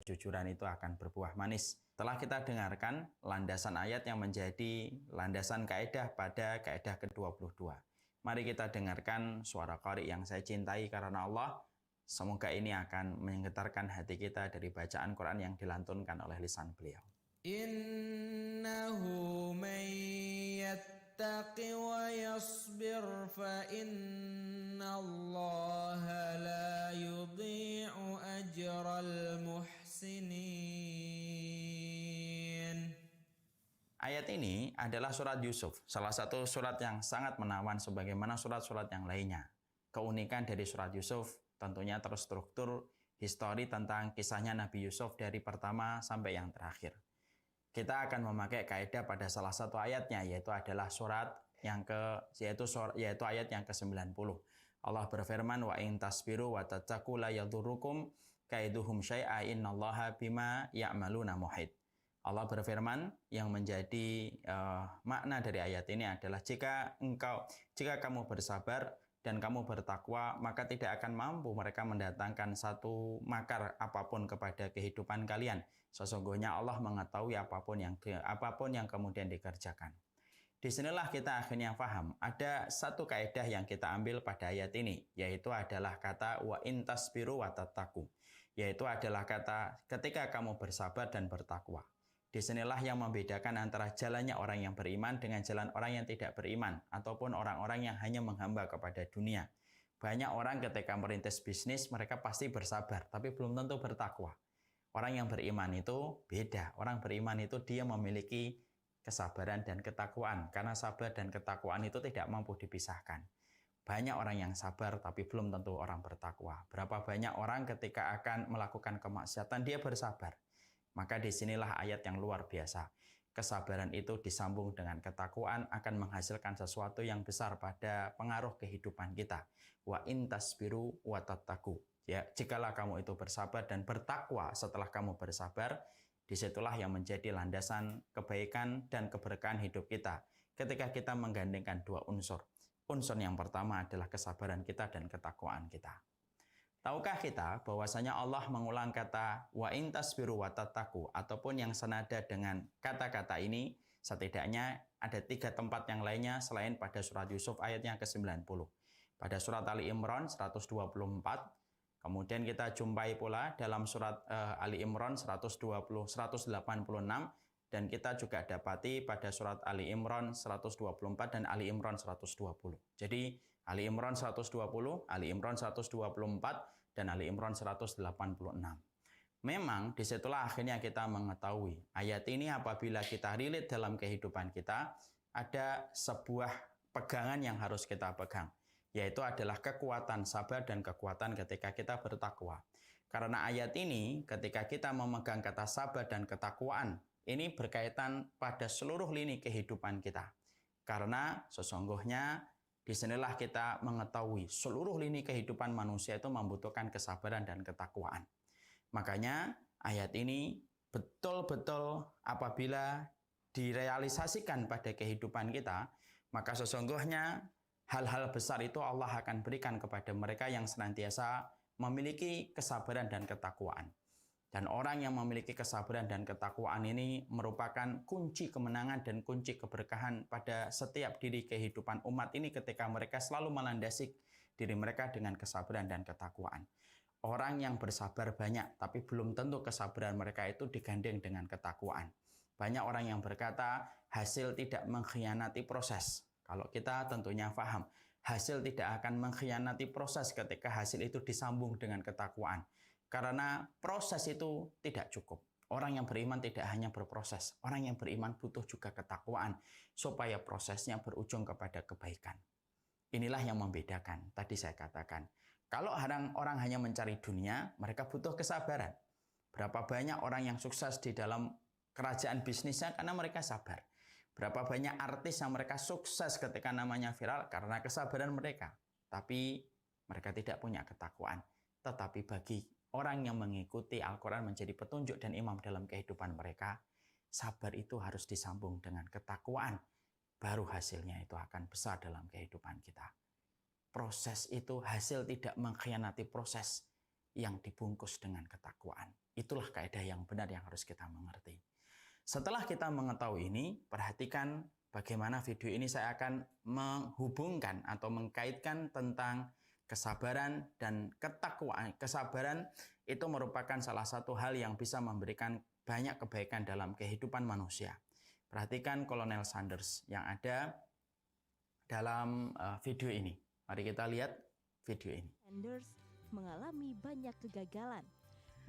kejujuran itu akan berbuah manis. Telah kita dengarkan landasan ayat yang menjadi landasan kaidah pada kaidah ke-22. Mari kita dengarkan suara qari yang saya cintai karena Allah. Semoga ini akan menggetarkan hati kita dari bacaan Quran yang dilantunkan oleh lisan beliau. Innahu man yattaqi wa yasbir fa innallaha la yudhi'u ajral muhsinin. Ayat ini adalah surat Yusuf, salah satu surat yang sangat menawan sebagaimana surat-surat yang lainnya. Keunikan dari surat Yusuf tentunya terstruktur histori tentang kisahnya Nabi Yusuf dari pertama sampai yang terakhir. Kita akan memakai kaidah pada salah satu ayatnya, yaitu adalah yaitu ayat yang ke-90. Allah berfirman, wa in tasbiru wa tattaqu la yadurrukum kaiduhum syai'a innallaha bima ya'maluna muhit. Allah berfirman, yang menjadi makna dari ayat ini adalah jika kamu bersabar dan kamu bertakwa, maka tidak akan mampu mereka mendatangkan satu makar apapun kepada kehidupan kalian. Sesungguhnya Allah mengetahui apapun yang kemudian dikerjakan. Disinilah kita akhirnya paham. Ada satu kaidah yang kita ambil pada ayat ini, yaitu adalah kata wa in tasbiru wa tattaqu. Yaitu adalah kata ketika kamu bersabar dan bertakwa. Disinilah yang membedakan antara jalannya orang yang beriman dengan jalan orang yang tidak beriman, ataupun orang-orang yang hanya menghamba kepada dunia. Banyak orang ketika merintis bisnis, mereka pasti bersabar, tapi belum tentu bertakwa. Orang yang beriman itu beda. Orang beriman itu dia memiliki kesabaran dan ketakwaan, karena sabar dan ketakwaan itu tidak mampu dipisahkan. Banyak orang yang sabar, tapi belum tentu orang bertakwa. Berapa banyak orang ketika akan melakukan kemaksiatan, dia bersabar. Maka disinilah ayat yang luar biasa. Kesabaran itu disambung dengan ketakwaan akan menghasilkan sesuatu yang besar pada pengaruh kehidupan kita. Wa in tasbiru wa tattaqu. Ya, jikalau kamu itu bersabar dan bertakwa setelah kamu bersabar, disitulah yang menjadi landasan kebaikan dan keberkahan hidup kita. Ketika kita menggandengkan dua unsur. Unsur yang pertama adalah kesabaran kita dan ketakwaan kita. Tahukah kita bahwasanya Allah mengulang kata wa in tasbiru wa tattaqu ataupun yang senada dengan kata-kata ini setidaknya ada 3 tempat yang lainnya selain pada surat Yusuf ayat yang ke-90. Pada surat Ali Imran 124, kemudian kita jumpai pula dalam surat Ali Imran 186 dan kita juga dapati pada surat Ali Imran 124 dan Ali Imran 120. Jadi Ali Imran 120, Ali Imran 124, dan Ali Imran 186. Memang disitulah akhirnya kita mengetahui ayat ini apabila kita relate dalam kehidupan kita, ada sebuah pegangan yang harus kita pegang, yaitu adalah kekuatan sabar dan kekuatan ketika kita bertakwa. Karena ayat ini ketika kita memegang kata sabar dan ketakwaan, ini berkaitan pada seluruh lini kehidupan kita. Karena sesungguhnya disinilah kita mengetahui seluruh lini kehidupan manusia itu membutuhkan kesabaran dan ketakwaan. Makanya ayat ini betul-betul apabila direalisasikan pada kehidupan kita, maka sesungguhnya hal-hal besar itu Allah akan berikan kepada mereka yang senantiasa memiliki kesabaran dan ketakwaan. Dan orang yang memiliki kesabaran dan ketakwaan ini merupakan kunci kemenangan dan kunci keberkahan pada setiap diri kehidupan umat ini ketika mereka selalu melandasi diri mereka dengan kesabaran dan ketakwaan. Orang yang bersabar banyak, tapi belum tentu kesabaran mereka itu digandeng dengan ketakwaan. Banyak orang yang berkata hasil tidak mengkhianati proses. Kalau kita tentunya paham, hasil tidak akan mengkhianati proses ketika hasil itu disambung dengan ketakwaan. Karena proses itu tidak cukup. Orang yang beriman tidak hanya berproses. Orang yang beriman butuh juga ketakwaan supaya prosesnya berujung kepada kebaikan. Inilah yang membedakan. Tadi saya katakan, kalau orang hanya mencari dunia, mereka butuh kesabaran. Berapa banyak orang yang sukses di dalam kerajaan bisnisnya karena mereka sabar. Berapa banyak artis yang mereka sukses ketika namanya viral karena kesabaran mereka. Tapi mereka tidak punya ketakwaan. Tetapi bagi orang yang mengikuti Al-Quran menjadi petunjuk dan imam dalam kehidupan mereka, sabar itu harus disambung dengan ketakwaan. Baru hasilnya itu akan besar dalam kehidupan kita. Proses itu, hasil tidak mengkhianati proses. yang dibungkus dengan ketakwaan. Itulah kaidah yang benar yang harus kita mengerti. Setelah kita mengetahui ini, perhatikan bagaimana video ini saya akan menghubungkan atau mengkaitkan tentang kesabaran dan ketakwaan. Kesabaran itu merupakan salah satu hal yang bisa memberikan banyak kebaikan dalam kehidupan manusia. Perhatikan Kolonel Sanders yang ada dalam video ini. Mari kita lihat video ini. Sanders mengalami banyak kegagalan.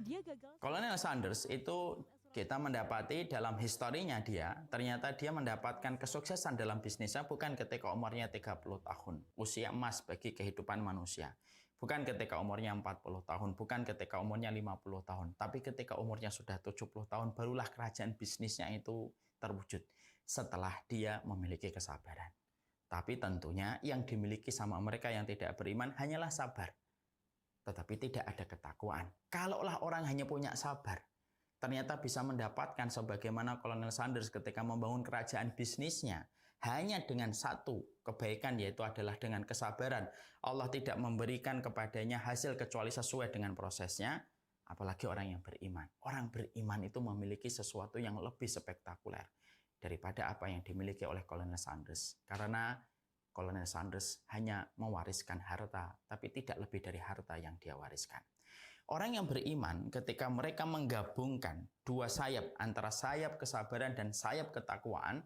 Dia gagal. Kolonel Sanders itu kita mendapati dalam historinya ternyata dia mendapatkan kesuksesan dalam bisnisnya bukan ketika umurnya 30 tahun, usia emas bagi kehidupan manusia. Bukan ketika umurnya 40 tahun, bukan ketika umurnya 50 tahun, tapi ketika umurnya sudah 70 tahun barulah kerajaan bisnisnya itu terwujud setelah dia memiliki kesabaran. Tapi tentunya yang dimiliki sama mereka yang tidak beriman hanyalah sabar. Tetapi tidak ada ketakwaan. Kalaulah orang hanya punya sabar, ternyata bisa mendapatkan sebagaimana Kolonel Sanders ketika membangun kerajaan bisnisnya hanya dengan satu kebaikan, yaitu adalah dengan kesabaran. Allah tidak memberikan kepadanya hasil kecuali sesuai dengan prosesnya, apalagi orang yang beriman. Orang beriman itu memiliki sesuatu yang lebih spektakuler daripada apa yang dimiliki oleh Kolonel Sanders. Karena Kolonel Sanders hanya mewariskan harta, tapi tidak lebih dari harta yang dia wariskan. Orang yang beriman ketika mereka menggabungkan dua sayap antara sayap kesabaran dan sayap ketakwaan,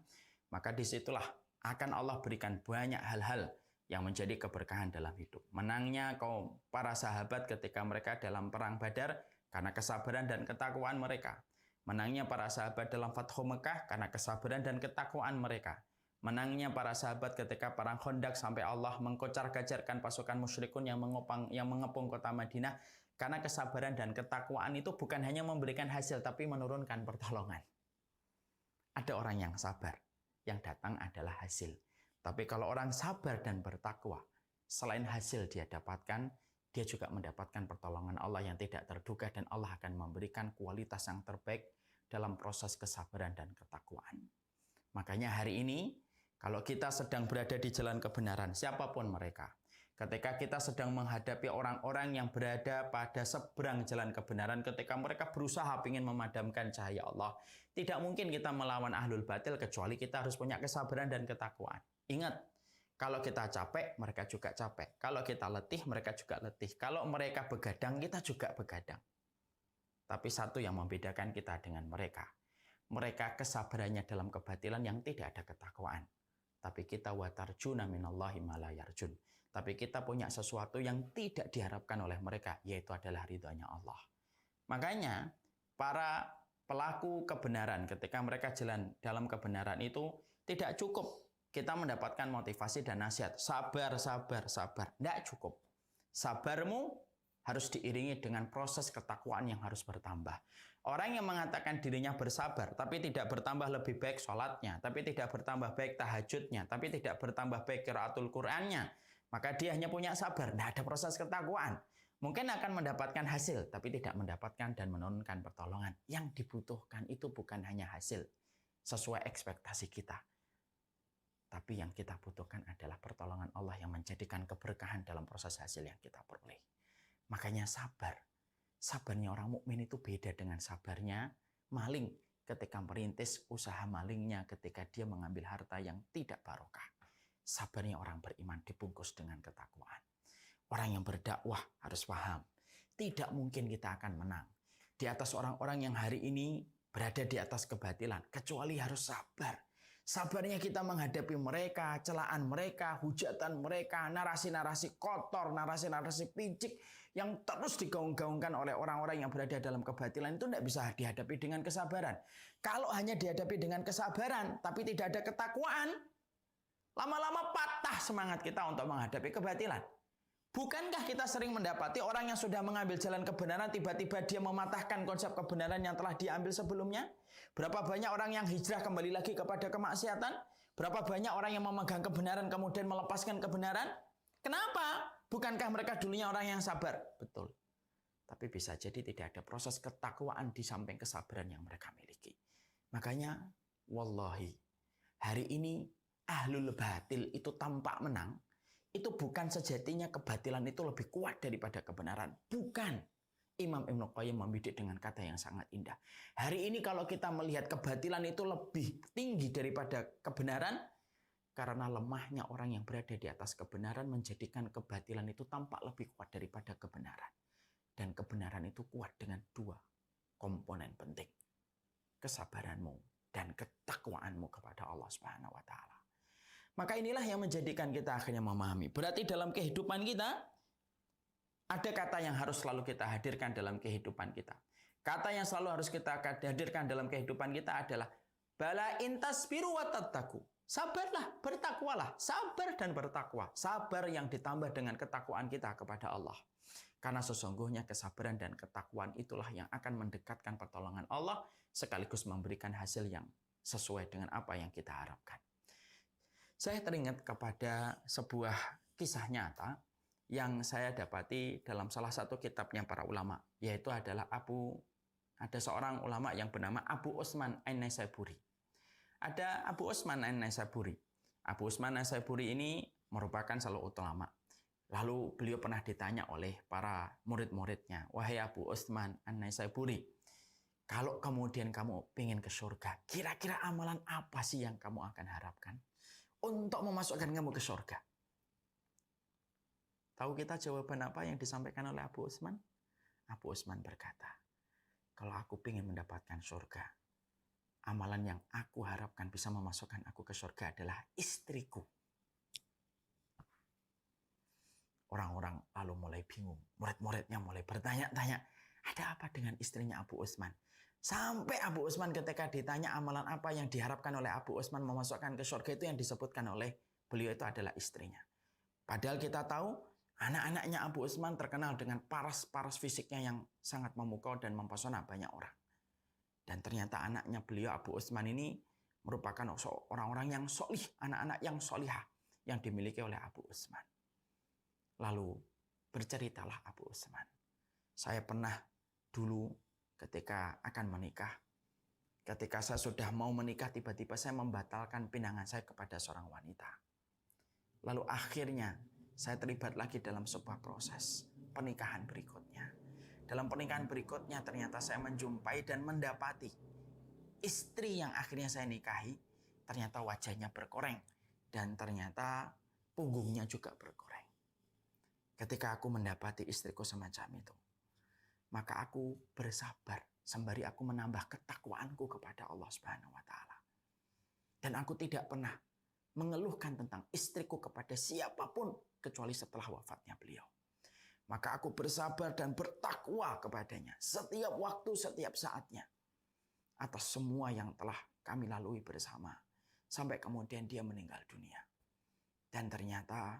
maka disitulah akan Allah berikan banyak hal-hal yang menjadi keberkahan dalam hidup. Menangnya kaum para sahabat ketika mereka dalam perang Badar karena kesabaran dan ketakwaan mereka. Menangnya para sahabat dalam Fathu Mekah karena kesabaran dan ketakwaan mereka. Menangnya para sahabat ketika perang Khandaq sampai Allah mengkocar-kacirkan pasukan musyrikun yang mengepung kota Madinah karena kesabaran dan ketakwaan itu bukan hanya memberikan hasil tapi menurunkan pertolongan. Ada orang yang sabar, yang datang adalah hasil. Tapi kalau orang sabar dan bertakwa, selain hasil dia dapatkan, dia juga mendapatkan pertolongan Allah yang tidak terduga dan Allah akan memberikan kualitas yang terbaik dalam proses kesabaran dan ketakwaan. Makanya hari ini, kalau kita sedang berada di jalan kebenaran, siapapun mereka, ketika kita sedang menghadapi orang-orang yang berada pada seberang jalan kebenaran, ketika mereka berusaha ingin memadamkan cahaya Allah, tidak mungkin kita melawan ahlul batil kecuali kita harus punya kesabaran dan ketakwaan. Ingat, kalau kita capek, mereka juga capek. Kalau kita letih, mereka juga letih. Kalau mereka begadang, kita juga begadang. Tapi satu yang membedakan kita dengan mereka. Mereka kesabarannya dalam kebatilan yang tidak ada ketakwaan. Tapi kita watarjuna minallahi ma la yarjun. Tapi kita punya sesuatu yang tidak diharapkan oleh mereka, yaitu adalah ridhonya Allah. Makanya, para pelaku kebenaran ketika mereka jalan dalam kebenaran itu tidak cukup kita mendapatkan motivasi dan nasihat. Sabar, sabar, sabar. Tidak cukup. Sabarmu harus diiringi dengan proses ketakwaan yang harus bertambah. Orang yang mengatakan dirinya bersabar, tapi tidak bertambah lebih baik sholatnya, tapi tidak bertambah baik tahajudnya, tapi tidak bertambah baik qiraatul Qur'annya, maka dia hanya punya sabar. Tidak ada proses ketakwaan. Mungkin akan mendapatkan hasil, tapi tidak mendapatkan dan menurunkan pertolongan. Yang dibutuhkan itu bukan hanya hasil sesuai ekspektasi kita. Tapi yang kita butuhkan adalah pertolongan Allah yang menjadikan keberkahan dalam proses hasil yang kita peroleh. Makanya sabar. Sabarnya orang mukmin itu beda dengan sabarnya maling ketika merintis usaha malingnya ketika dia mengambil harta yang tidak barokah. Sabarnya orang beriman dibungkus dengan ketakwaan. Orang yang berdakwah harus paham. Tidak mungkin kita akan menang di atas orang-orang yang hari ini berada di atas kebatilan. Kecuali harus sabar. Sabarnya kita menghadapi mereka, celaan mereka, hujatan mereka, narasi-narasi kotor, narasi-narasi picik yang terus digaung-gaungkan oleh orang-orang yang berada dalam kebatilan itu tidak bisa dihadapi dengan kesabaran. Kalau hanya dihadapi dengan kesabaran, tapi tidak ada ketakwaan, lama-lama patah semangat kita untuk menghadapi kebatilan. Bukankah kita sering mendapati orang yang sudah mengambil jalan kebenaran, tiba-tiba dia mematahkan konsep kebenaran yang telah diambil sebelumnya? Berapa banyak orang yang hijrah kembali lagi kepada kemaksiatan? Berapa banyak orang yang memegang kebenaran kemudian melepaskan kebenaran? Kenapa? Bukankah mereka dulunya orang yang sabar? Betul. Tapi bisa jadi tidak ada proses ketakwaan di samping kesabaran yang mereka miliki. Makanya, wallahi, hari ini ahlul batil itu tampak menang. Itu bukan sejatinya kebatilan itu lebih kuat daripada kebenaran. Bukan. Imam Ibnu Qayyim membidik dengan kata yang sangat indah. Hari ini kalau kita melihat kebatilan itu lebih tinggi daripada kebenaran, karena lemahnya orang yang berada di atas kebenaran menjadikan kebatilan itu tampak lebih kuat daripada kebenaran. Dan kebenaran itu kuat dengan dua komponen penting. Kesabaranmu dan ketakwaanmu kepada Allah Subhanahu wa taala. Maka inilah yang menjadikan kita akhirnya memahami. Berarti dalam kehidupan kita ada kata yang harus selalu kita hadirkan dalam kehidupan kita. Kata yang selalu harus kita hadirkan dalam kehidupan kita adalah bala intasbiru wa tattaqu. Sabarlah, bertakwalah, sabar dan bertakwa. Sabar yang ditambah dengan ketakwaan kita kepada Allah. Karena sesungguhnya kesabaran dan ketakwaan itulah yang akan mendekatkan pertolongan Allah sekaligus memberikan hasil yang sesuai dengan apa yang kita harapkan. Saya teringat kepada sebuah kisah nyata yang saya dapati dalam salah satu kitabnya para ulama, yaitu adalah ada seorang ulama yang bernama Abu Utsman An-Naisaburi. Ada Abu Utsman An-Naisaburi. Abu Utsman An-Naisaburi ini merupakan salah satu ulama. Lalu beliau pernah ditanya oleh para murid-muridnya, wahai Abu Utsman An-Naisaburi, kalau kemudian kamu ingin ke surga, kira-kira amalan apa sih yang kamu akan harapkan untuk memasukkan kamu ke surga? Tahu kita jawaban apa yang disampaikan oleh Abu Utsman? Abu Utsman berkata, kalau aku ingin mendapatkan surga, amalan yang aku harapkan bisa memasukkan aku ke surga adalah istriku. Orang-orang lalu mulai bingung. Murid-muridnya mulai bertanya-tanya, ada apa dengan istrinya Abu Utsman? Sampai Abu Utsman ketika ditanya amalan apa yang diharapkan oleh Abu Utsman memasukkan ke surga, itu yang disebutkan oleh beliau itu adalah istrinya. Padahal kita tahu anak-anaknya Abu Utsman terkenal dengan paras-paras fisiknya yang sangat memukau dan mempesona banyak orang. Dan ternyata anaknya beliau Abu Utsman ini merupakan orang-orang yang solih, anak-anak yang solihah yang dimiliki oleh Abu Utsman. Lalu berceritalah Abu Utsman. Saya pernah dulu ketika akan menikah, ketika saya sudah mau menikah, tiba-tiba saya membatalkan pinangan saya kepada seorang wanita. Lalu akhirnya saya terlibat lagi dalam sebuah proses pernikahan berikutnya. Dalam pernikahan berikutnya ternyata saya menjumpai dan mendapati istri yang akhirnya saya nikahi, ternyata wajahnya berkoreng dan ternyata punggungnya juga berkoreng. Ketika aku mendapati istriku semacam itu, maka aku bersabar sembari aku menambah ketakwaanku kepada Allah Subhanahu wa taala. Dan aku tidak pernah mengeluhkan tentang istriku kepada siapapun kecuali setelah wafatnya beliau. Maka aku bersabar dan bertakwa kepadanya setiap waktu, setiap saatnya atas semua yang telah kami lalui bersama sampai kemudian dia meninggal dunia. Dan ternyata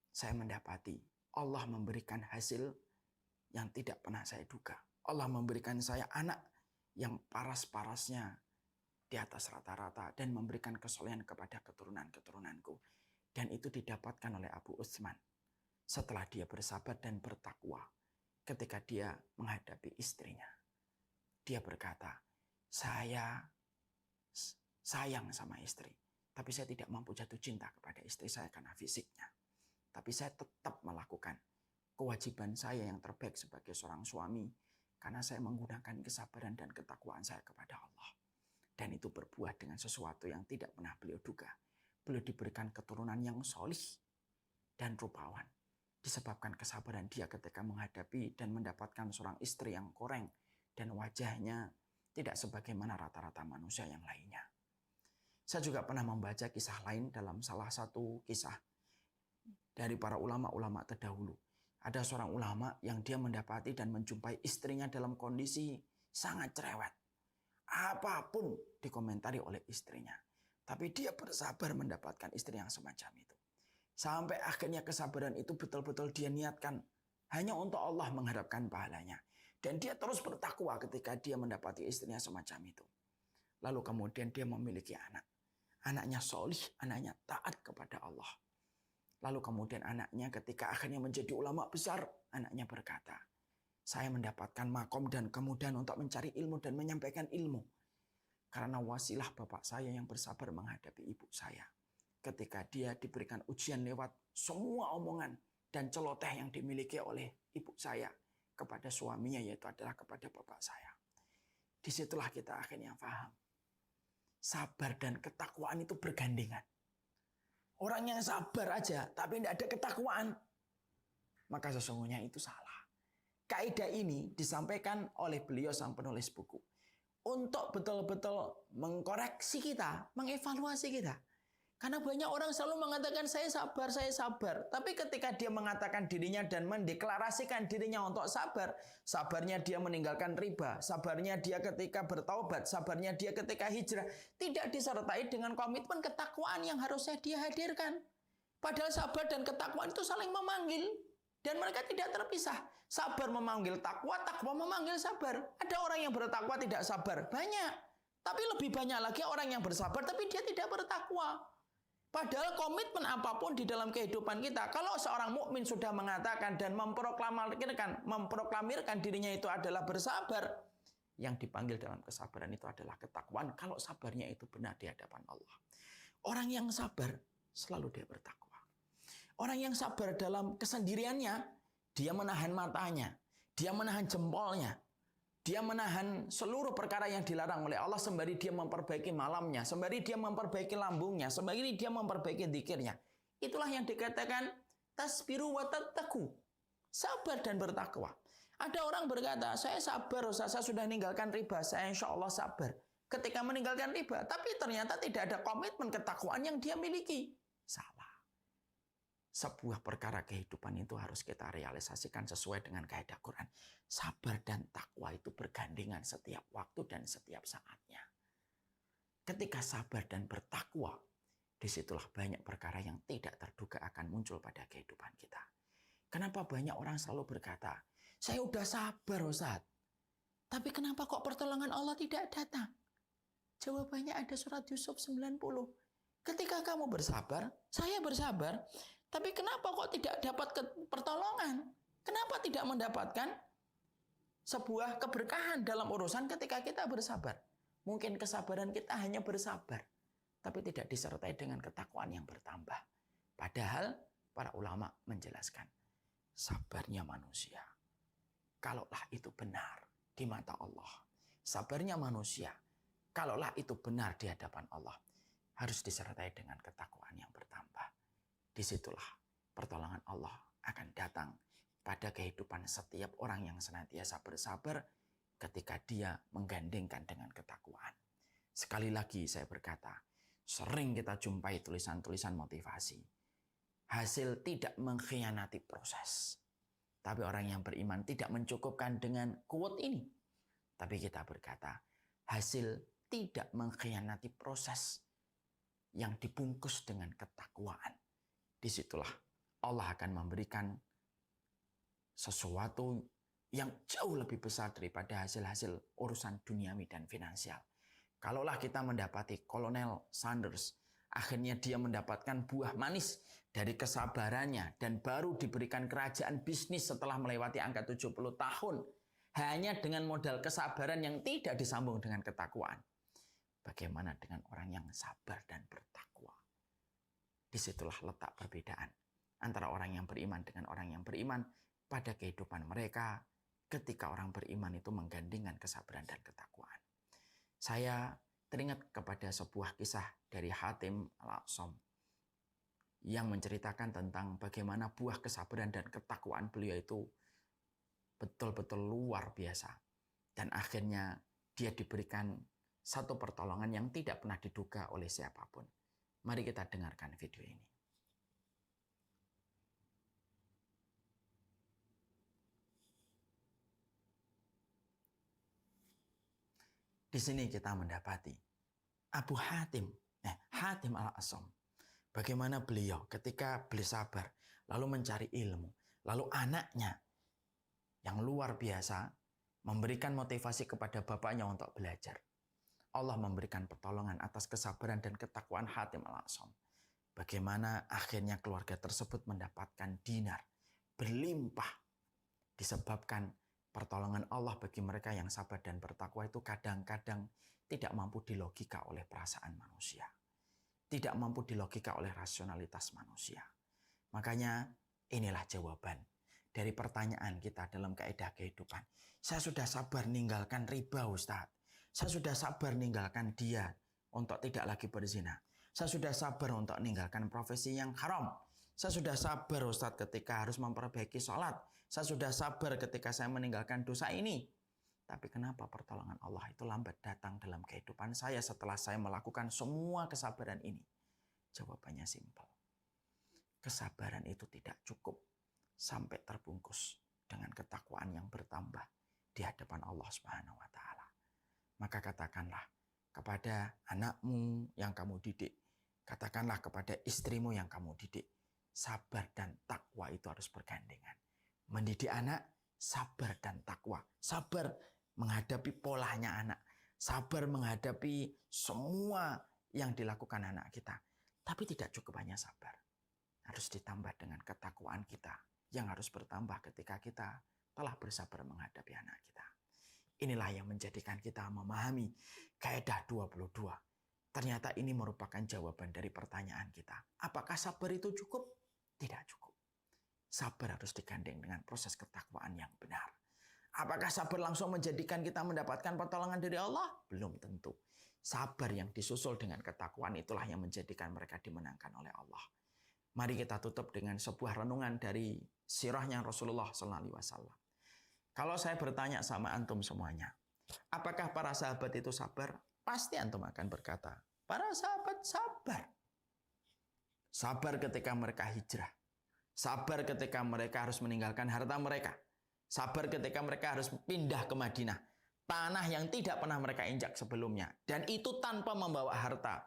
saya mendapati Allah memberikan hasil yang tidak pernah saya duga. Allah memberikan saya anak yang paras-parasnya di atas rata-rata dan memberikan kesolehan kepada keturunan-keturunanku. Dan itu didapatkan oleh Abu Utsman setelah dia bersabar dan bertakwa ketika dia menghadapi istrinya. Dia berkata, saya sayang sama istri, tapi saya tidak mampu jatuh cinta kepada istri saya karena fisiknya. Tapi saya tetap melakukan kewajiban saya yang terbaik sebagai seorang suami karena saya menggunakan kesabaran dan ketakwaan saya kepada Allah. Dan itu berbuah dengan sesuatu yang tidak pernah beliau duga. Beliau diberikan keturunan yang solih dan rupawan. Disebabkan kesabaran dia ketika menghadapi dan mendapatkan seorang istri yang koreng dan wajahnya tidak sebagaimana rata-rata manusia yang lainnya. Saya juga pernah membaca kisah lain dalam salah satu kisah dari para ulama-ulama terdahulu. Ada seorang ulama yang dia mendapati dan menjumpai istrinya dalam kondisi sangat cerewet. Apapun dikomentari oleh istrinya. Tapi dia bersabar mendapatkan istri yang semacam itu. Sampai akhirnya kesabaran itu betul-betul dia niatkan hanya untuk Allah mengharapkan pahalanya. Dan dia terus bertakwa ketika dia mendapati istrinya semacam itu. Lalu kemudian dia memiliki anak. Anaknya solih, anaknya taat kepada Allah. Lalu kemudian anaknya ketika akhirnya menjadi ulama besar, anaknya berkata, saya mendapatkan makom dan kemudahan untuk mencari ilmu dan menyampaikan ilmu. Karena wasilah bapak saya yang bersabar menghadapi ibu saya. Ketika dia diberikan ujian lewat semua omongan dan celoteh yang dimiliki oleh ibu saya. kepada suaminya, yaitu adalah kepada bapak saya. Disitulah kita akhirnya paham. Sabar dan ketakwaan itu bergandengan. Orang yang sabar aja tapi tidak ada ketakwaan, maka sesungguhnya itu salah. Kaidah ini disampaikan oleh beliau sang penulis buku untuk betul-betul mengkoreksi kita, mengevaluasi kita. Karena banyak orang selalu mengatakan saya sabar. Tapi ketika dia mengatakan dirinya dan mendeklarasikan dirinya untuk sabar, sabarnya dia meninggalkan riba, sabarnya dia ketika bertaubat, sabarnya dia ketika hijrah, tidak disertai dengan komitmen ketakwaan yang harusnya dia hadirkan. Padahal sabar dan ketakwaan itu saling memanggil dan mereka tidak terpisah. Sabar memanggil takwa, takwa memanggil sabar. Ada orang yang bertakwa tidak sabar, banyak. Tapi lebih banyak lagi orang yang bersabar tapi dia tidak bertakwa. Padahal komitmen apapun di dalam kehidupan kita, kalau seorang mukmin sudah mengatakan dan memproklamirkan dirinya itu adalah bersabar, yang dipanggil dalam kesabaran itu adalah ketakwaan. Kalau sabarnya itu benar di hadapan Allah. Orang yang sabar selalu dia bertakwa. Orang yang sabar dalam kesendiriannya, dia menahan matanya, dia menahan jempolnya, dia menahan seluruh perkara yang dilarang oleh Allah sembari dia memperbaiki malamnya, sembari dia memperbaiki lambungnya, sembari dia memperbaiki zikirnya. Itulah yang dikatakan tasbiru wa tattaqu. Sabar dan bertakwa. Ada orang berkata, saya sabar, saya sudah meninggalkan riba, saya insya Allah sabar. Ketika meninggalkan riba, tapi ternyata tidak ada komitmen ketakwaan yang dia miliki. Salah. Sebuah perkara kehidupan itu harus kita realisasikan sesuai dengan kaidah Quran. Sabar dan takwa itu bergandengan setiap waktu dan setiap saatnya. Ketika sabar dan bertakwa, disitulah banyak perkara yang tidak terduga akan muncul pada kehidupan kita. Kenapa banyak orang selalu berkata, saya udah sabar Ustaz, tapi kenapa kok pertolongan Allah tidak datang? Jawabannya ada surat Yusuf 90. Ketika kamu bersabar, saya bersabar, tapi kenapa kok tidak dapat pertolongan? Kenapa tidak mendapatkan sebuah keberkahan dalam urusan ketika kita bersabar? Mungkin kesabaran kita hanya bersabar, tapi tidak disertai dengan ketakwaan yang bertambah. Padahal para ulama menjelaskan, sabarnya manusia, kalaulah itu benar di mata Allah, sabarnya manusia, kalaulah itu benar di hadapan Allah, harus disertai dengan ketakwaan yang bertambah. Disitulah pertolongan Allah akan datang pada kehidupan setiap orang yang senantiasa bersabar ketika dia menggandengkan dengan ketakwaan. Sekali lagi saya berkata, sering kita jumpai tulisan-tulisan motivasi. Hasil tidak mengkhianati proses. Tapi orang yang beriman tidak mencukupkan dengan quote ini. Tapi kita berkata, hasil tidak mengkhianati proses yang dibungkus dengan ketakwaan. Disitulah Allah akan memberikan sesuatu yang jauh lebih besar daripada hasil-hasil urusan duniawi dan finansial. Kalaulah kita mendapati Kolonel Sanders, akhirnya dia mendapatkan buah manis dari kesabarannya dan baru diberikan kerajaan bisnis setelah melewati angka 70 tahun. Hanya dengan modal kesabaran yang tidak disambung dengan ketakwaan. Bagaimana dengan orang yang sabar dan bertakwa? Disitulah letak perbedaan antara orang yang beriman dengan orang yang beriman pada kehidupan mereka ketika orang beriman itu menggandengkan kesabaran dan ketakwaan. Saya teringat kepada sebuah kisah dari Hatim Al-A'sam yang menceritakan tentang bagaimana buah kesabaran dan ketakwaan beliau itu betul-betul luar biasa. Dan akhirnya dia diberikan satu pertolongan yang tidak pernah diduga oleh siapapun. Mari kita dengarkan video ini. Di sini kita mendapati Abu Hatim, Hatim Al-A'sam. Bagaimana beliau ketika beliau sabar, lalu mencari ilmu, lalu anaknya yang luar biasa memberikan motivasi kepada bapaknya untuk belajar. Allah memberikan pertolongan atas kesabaran dan ketakwaan Hatim Al-A'sam. Bagaimana akhirnya keluarga tersebut mendapatkan dinar berlimpah disebabkan pertolongan Allah bagi mereka yang sabar dan bertakwa itu kadang-kadang tidak mampu dilogika oleh perasaan manusia. Tidak mampu dilogika oleh rasionalitas manusia. Makanya inilah jawaban dari pertanyaan kita dalam kaidah kehidupan. Saya sudah sabar ninggalkan riba, Ustaz. Saya sudah sabar ninggalkan dia untuk tidak lagi berzina. Saya sudah sabar untuk meninggalkan profesi yang haram. Saya sudah sabar, Ustaz, ketika harus memperbaiki sholat. Saya sudah sabar ketika saya meninggalkan dosa ini. Tapi kenapa pertolongan Allah itu lambat datang dalam kehidupan saya setelah saya melakukan semua kesabaran ini? Jawabannya simpel. Kesabaran itu tidak cukup sampai terbungkus dengan ketakwaan yang bertambah di hadapan Allah Subhanahu wa taala. Maka katakanlah kepada anakmu yang kamu didik, katakanlah kepada istrimu yang kamu didik, sabar dan takwa itu harus bergandengan. Mendidik anak, sabar dan takwa. Sabar menghadapi polanya anak, sabar menghadapi semua yang dilakukan anak kita. Tapi tidak cukup hanya sabar. Harus ditambah dengan ketakwaan kita yang harus bertambah ketika kita telah bersabar menghadapi anak kita. Inilah yang menjadikan kita memahami kaidah 22. Ternyata ini merupakan jawaban dari pertanyaan kita. Apakah sabar itu cukup? Tidak cukup. Sabar harus digandeng dengan proses ketakwaan yang benar. Apakah sabar langsung menjadikan kita mendapatkan pertolongan dari Allah? Belum tentu. Sabar yang disusul dengan ketakwaan itulah yang menjadikan mereka dimenangkan oleh Allah. Mari kita tutup dengan sebuah renungan dari sirahnya Rasulullah SAW. Kalau saya bertanya sama antum semuanya, apakah para sahabat itu sabar? Pasti antum akan berkata, para sahabat sabar. Sabar ketika mereka hijrah. Sabar ketika mereka harus meninggalkan harta mereka. Sabar ketika mereka harus pindah ke Madinah. Tanah yang tidak pernah mereka injak sebelumnya. Dan itu tanpa membawa harta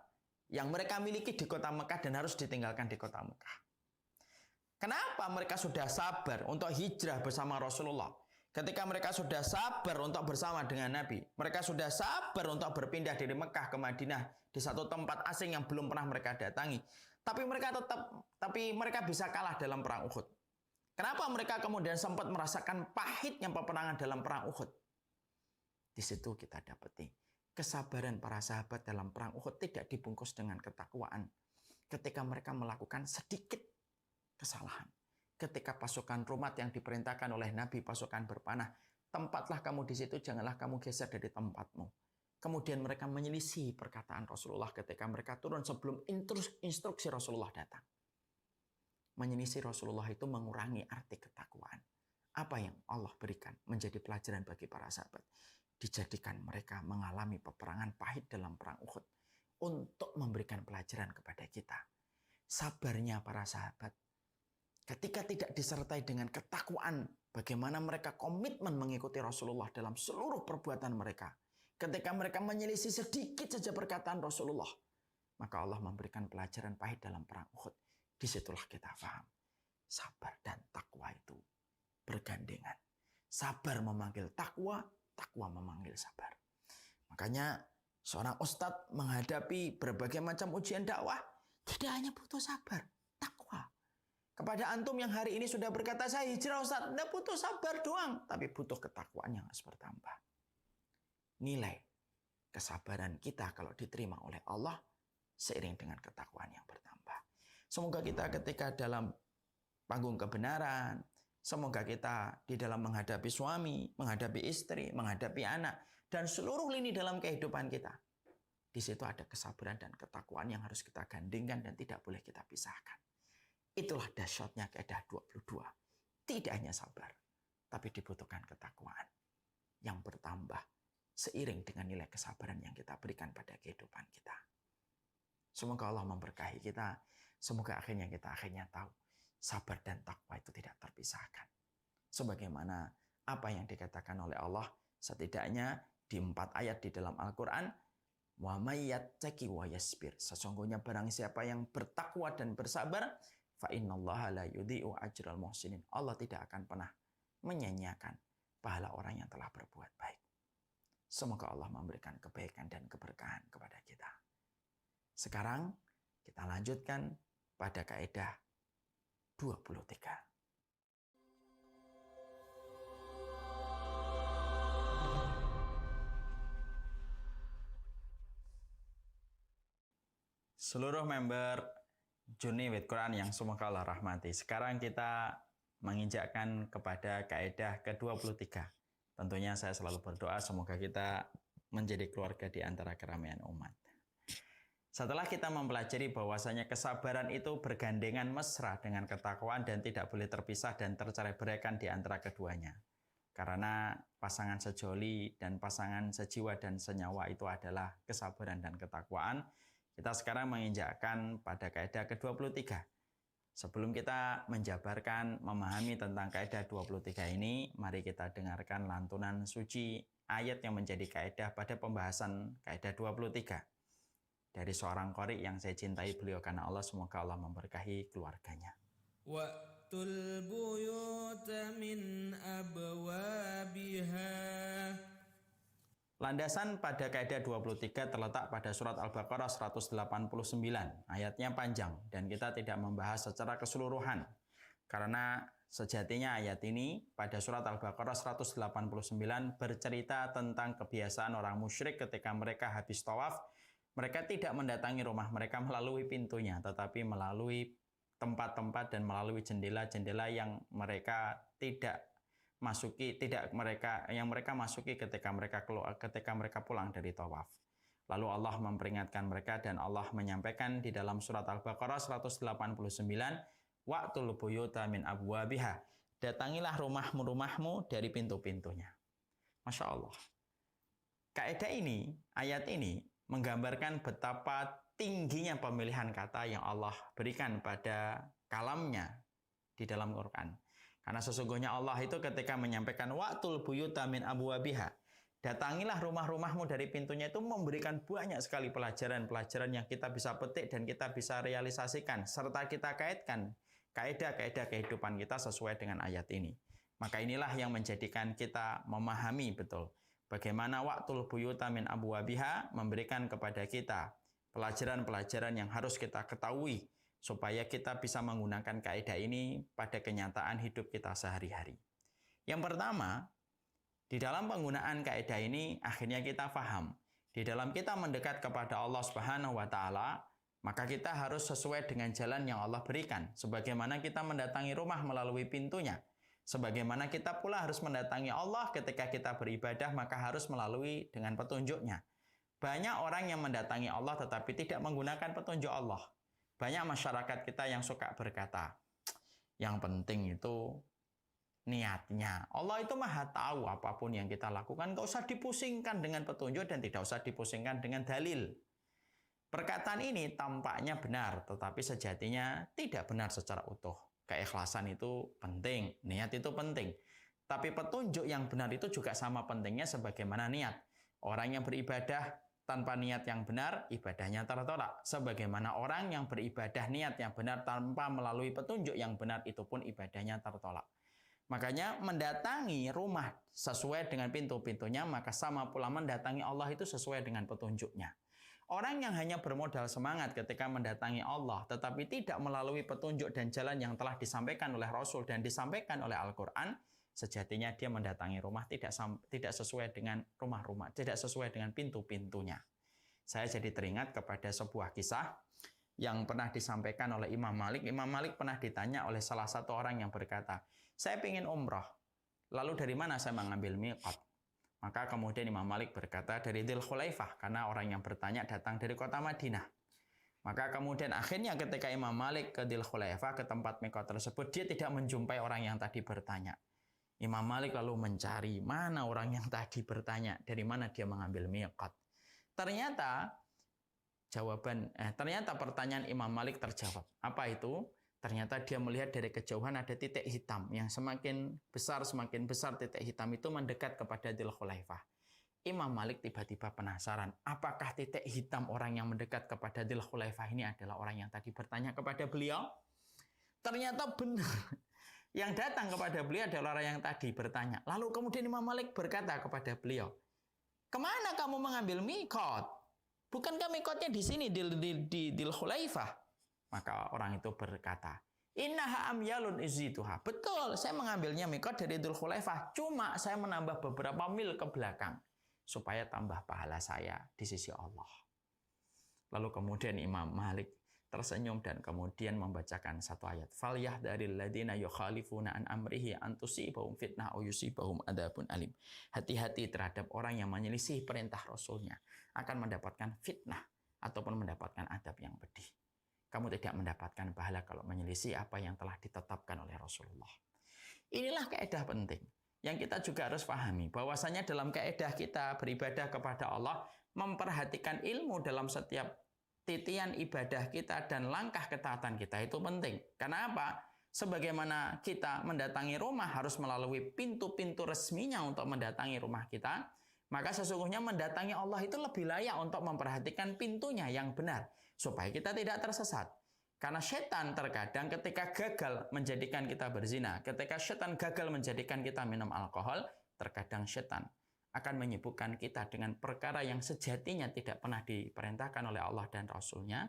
yang mereka miliki di kota Mekah dan harus ditinggalkan di kota Mekah. Kenapa mereka sudah sabar untuk hijrah bersama Rasulullah? Ketika mereka sudah sabar untuk bersama dengan Nabi, mereka sudah sabar untuk berpindah dari Mekah ke Madinah di satu tempat asing yang belum pernah mereka datangi. Tapi mereka bisa kalah dalam perang Uhud. Kenapa mereka kemudian sempat merasakan pahitnya peperangan dalam perang Uhud? Di situ kita dapati kesabaran para sahabat dalam perang Uhud tidak dibungkus dengan ketakwaan. Ketika mereka melakukan sedikit kesalahan. Ketika pasukan Rumat yang diperintahkan oleh Nabi pasukan berpanah, tempatlah kamu di situ, janganlah kamu geser dari tempatmu. Kemudian mereka menyelisih perkataan Rasulullah ketika mereka turun sebelum instruksi Rasulullah datang. Menyelisih Rasulullah itu mengurangi arti ketakwaan. Apa yang Allah berikan menjadi pelajaran bagi para sahabat. Dijadikan mereka mengalami peperangan pahit dalam perang Uhud untuk memberikan pelajaran kepada kita. Sabarnya para sahabat ketika tidak disertai dengan ketakwaan, bagaimana mereka komitmen mengikuti Rasulullah dalam seluruh perbuatan mereka. Ketika mereka menyelisih sedikit saja perkataan Rasulullah, maka Allah memberikan pelajaran pahit dalam perang Uhud. Disitulah kita paham. Sabar dan takwa itu bergandengan. Sabar memanggil takwa, takwa memanggil sabar. Makanya seorang ustadz menghadapi berbagai macam ujian dakwah, tidak hanya butuh sabar, takwa. Kepada antum yang hari ini sudah berkata, saya hijrah Ustaz, tidak butuh sabar doang, tapi butuh ketakwaan yang harus bertambah. Nilai kesabaran kita kalau diterima oleh Allah seiring dengan ketakwaan yang bertambah. Semoga kita ketika dalam panggung kebenaran, semoga kita di dalam menghadapi suami, menghadapi istri, menghadapi anak, dan seluruh lini dalam kehidupan kita. Di situ ada kesabaran dan ketakwaan yang harus kita gandingkan dan tidak boleh kita pisahkan. Itulah dahsyatnya kaidah 22. Tidak hanya sabar, tapi dibutuhkan ketakwaan yang bertambah seiring dengan nilai kesabaran yang kita berikan pada kehidupan kita. Semoga Allah memberkahi kita. Semoga kita akhirnya tahu sabar dan takwa itu tidak terpisahkan. Sebagaimana apa yang dikatakan oleh Allah setidaknya di 4 ayat di dalam Al-Quran. Wa may yattaqi wa yasbir. Sesungguhnya barang siapa yang bertakwa dan bersabar, fa innallaha la yudhi'u ajral muhsinin. Allah tidak akan pernah menyia-nyiakan pahala orang yang telah berbuat baik. Semoga Allah memberikan kebaikan dan keberkahan kepada kita. Sekarang kita lanjutkan pada kaidah 23. Seluruh member Journey with Quran yang semoga Allah rahmati. Sekarang kita menginjakkan kepada kaidah ke-23. Tentunya saya selalu berdoa semoga kita menjadi keluarga di antara keramaian umat. Setelah kita mempelajari bahwasanya kesabaran itu bergandengan mesra dengan ketakwaan dan tidak boleh terpisah dan tercerai-beraikan di antara keduanya. Karena pasangan sejoli dan pasangan sejiwa dan senyawa itu adalah kesabaran dan ketakwaan. Kita sekarang menginjakkan pada kaidah ke-23. Sebelum kita menjabarkan, memahami tentang kaidah 23 ini, mari kita dengarkan lantunan suci ayat yang menjadi kaidah pada pembahasan kaidah 23. Dari seorang qari yang saya cintai beliau karena Allah, semoga Allah memberkahi keluarganya. Wa'tul buyuta min abwabiha. Landasan pada kaidah 23 terletak pada surat Al-Baqarah 189. Ayatnya panjang dan kita tidak membahas secara keseluruhan. Karena sejatinya ayat ini pada surat Al-Baqarah 189 bercerita tentang kebiasaan orang musyrik ketika mereka habis tawaf. Mereka tidak mendatangi rumah mereka melalui pintunya, tetapi melalui tempat-tempat dan melalui jendela-jendela yang mereka tidak masuki, yang mereka masuki ketika mereka pulang dari tawaf. Lalu Allah memperingatkan mereka dan Allah menyampaikan di dalam surat Al-Baqarah 189, wa'tul buyuta min abwabiha. Datangilah rumahmu dari pintu-pintunya. Masya Allah. Kaidah ini, ayat ini menggambarkan betapa tingginya pemilihan kata yang Allah berikan pada kalamnya di dalam Quran. Karena sesungguhnya Allah itu ketika menyampaikan wa'tul buyuta min abwabiha, datangilah rumah-rumahmu dari pintunya, itu memberikan banyak sekali pelajaran-pelajaran yang kita bisa petik dan kita bisa realisasikan serta kita kaitkan kaidah-kaidah kehidupan kita sesuai dengan ayat ini. Maka inilah yang menjadikan kita memahami betul bagaimana wa'tul buyuta min abwabiha memberikan kepada kita pelajaran-pelajaran yang harus kita ketahui supaya kita bisa menggunakan kaidah ini pada kenyataan hidup kita sehari-hari. Yang pertama, di dalam penggunaan kaidah ini akhirnya kita paham, di dalam kita mendekat kepada Allah Subhanahu wa taala, maka kita harus sesuai dengan jalan yang Allah berikan. Sebagaimana kita mendatangi rumah melalui pintunya, sebagaimana kita pula harus mendatangi Allah ketika kita beribadah, maka harus melalui dengan petunjuknya. Banyak orang yang mendatangi Allah tetapi tidak menggunakan petunjuk Allah. Banyak masyarakat kita yang suka berkata, yang penting itu niatnya. Allah itu maha tahu apapun yang kita lakukan, nggak usah dipusingkan dengan petunjuk dan tidak usah dipusingkan dengan dalil. Perkataan ini tampaknya benar, tetapi sejatinya tidak benar secara utuh. Keikhlasan itu penting, niat itu penting. Tapi petunjuk yang benar itu juga sama pentingnya sebagaimana niat. Orang yang beribadah tanpa niat yang benar, ibadahnya tertolak. Sebagaimana orang yang beribadah niat yang benar tanpa melalui petunjuk yang benar, itu pun ibadahnya tertolak. Makanya mendatangi rumah sesuai dengan pintu-pintunya, maka sama pula mendatangi Allah itu sesuai dengan petunjuknya. Orang yang hanya bermodal semangat ketika mendatangi Allah, tetapi tidak melalui petunjuk dan jalan yang telah disampaikan oleh Rasul dan disampaikan oleh Al-Quran, sejatinya dia mendatangi rumah tidak sesuai dengan rumah-rumah, tidak sesuai dengan pintu-pintunya. Saya jadi teringat kepada sebuah kisah yang pernah disampaikan oleh Imam Malik. Imam Malik pernah ditanya oleh salah satu orang yang berkata, saya ingin umrah, lalu dari mana saya mengambil miqat? Maka kemudian Imam Malik berkata dari Dzul Khulaifah, karena orang yang bertanya datang dari kota Madinah. Maka kemudian akhirnya ketika Imam Malik ke Dzul Khulaifah, ke tempat miqat tersebut, dia tidak menjumpai orang yang tadi bertanya. Imam Malik lalu mencari mana orang yang tadi bertanya, dari mana dia mengambil miqat. Ternyata pertanyaan Imam Malik terjawab. Apa itu? Ternyata dia melihat dari kejauhan ada titik hitam yang semakin besar titik hitam itu mendekat kepada Dzul Khulaifah. Imam Malik tiba-tiba penasaran, apakah titik hitam orang yang mendekat kepada Dzul Khulaifah ini adalah orang yang tadi bertanya kepada beliau? Ternyata benar. Yang datang kepada beliau adalah orang yang tadi bertanya. Lalu kemudian Imam Malik berkata kepada beliau, kemana kamu mengambil miqat? Bukankah miqatnya di sini, di Dzul Khulaifah? Maka orang itu berkata, innaha amyalun izituha. Betul, saya mengambilnya miqat dari Dzul Khulaifah. Cuma saya menambah beberapa mil ke belakang supaya tambah pahala saya di sisi Allah. Lalu kemudian Imam Malik tersenyum dan kemudian membacakan satu ayat. Falyahdharil ladzina yukhalifuna an amrihi an tusibahum fitnah aw yusibahum adzabun alim. Hati-hati terhadap orang yang menyelisih perintah Rasulnya, akan mendapatkan fitnah ataupun mendapatkan adab yang pedih. Kamu tidak mendapatkan pahala kalau menyelisih apa yang telah ditetapkan oleh Rasulullah. Inilah kaidah penting yang kita juga harus pahami, bahwasanya dalam kaidah kita beribadah kepada Allah, memperhatikan ilmu dalam setiap titian ibadah kita dan langkah ketaatan kita itu penting. Karena apa? Sebagaimana kita mendatangi rumah harus melalui pintu-pintu resminya untuk mendatangi rumah kita, maka sesungguhnya mendatangi Allah itu lebih layak untuk memperhatikan pintunya yang benar, supaya kita tidak tersesat. Karena setan terkadang ketika gagal menjadikan kita berzina, ketika setan gagal menjadikan kita minum alkohol, terkadang setan akan menyibukkan kita dengan perkara yang sejatinya tidak pernah diperintahkan oleh Allah dan Rasul-Nya,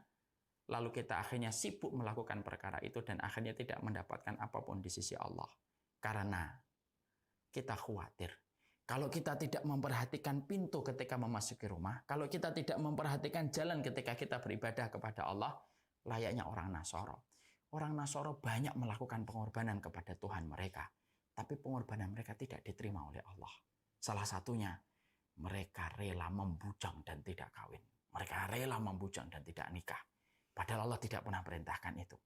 lalu kita akhirnya sibuk melakukan perkara itu dan akhirnya tidak mendapatkan apapun di sisi Allah. Karena kita khawatir, kalau kita tidak memperhatikan pintu ketika memasuki rumah, kalau kita tidak memperhatikan jalan ketika kita beribadah kepada Allah, layaknya orang Nasoro. Orang Nasoro banyak melakukan pengorbanan kepada Tuhan mereka, tapi pengorbanan mereka tidak diterima oleh Allah. Salah satunya, mereka rela membujang dan tidak kawin. Mereka rela membujang dan tidak nikah. Padahal Allah tidak pernah perintahkan itu.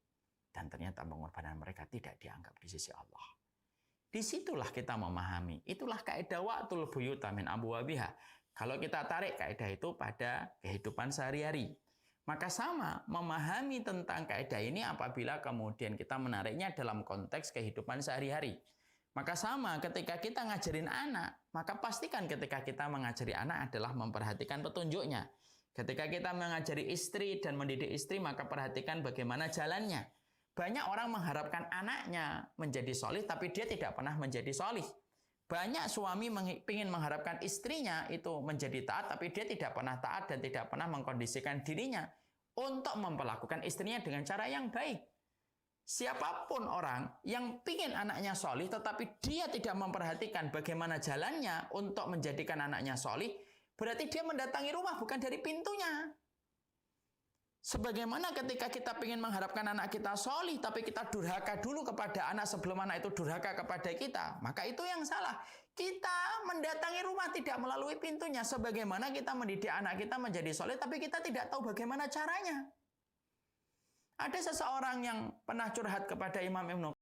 Dan ternyata pengorbanan mereka tidak dianggap di sisi Allah. Disitulah kita memahami. Itulah kaidah wa'tul buyuta min abwabiha. Kalau kita tarik kaidah itu pada kehidupan sehari-hari, maka sama memahami tentang kaidah ini apabila kemudian kita menariknya dalam konteks kehidupan sehari-hari. Maka sama ketika kita ngajarin anak, maka pastikan ketika kita mengajari anak adalah memperhatikan petunjuknya. Ketika kita mengajari istri dan mendidik istri, maka perhatikan bagaimana jalannya. Banyak orang mengharapkan anaknya menjadi solih, tapi dia tidak pernah menjadi solih. Banyak suami ingin mengharapkan istrinya itu menjadi taat, tapi dia tidak pernah taat dan tidak pernah mengkondisikan dirinya untuk memperlakukan istrinya dengan cara yang baik. Siapapun orang yang ingin anaknya solih, tetapi dia tidak memperhatikan bagaimana jalannya untuk menjadikan anaknya solih, berarti dia mendatangi rumah bukan dari pintunya. Sebagaimana ketika kita ingin mengharapkan anak kita solih, tapi kita durhaka dulu kepada anak sebelum anak itu durhaka kepada kita, maka itu yang salah. Kita mendatangi rumah tidak melalui pintunya. Sebagaimana kita mendidik anak kita menjadi solih, tapi kita tidak tahu bagaimana caranya. Ada seseorang yang pernah curhat kepada Imam Ibnu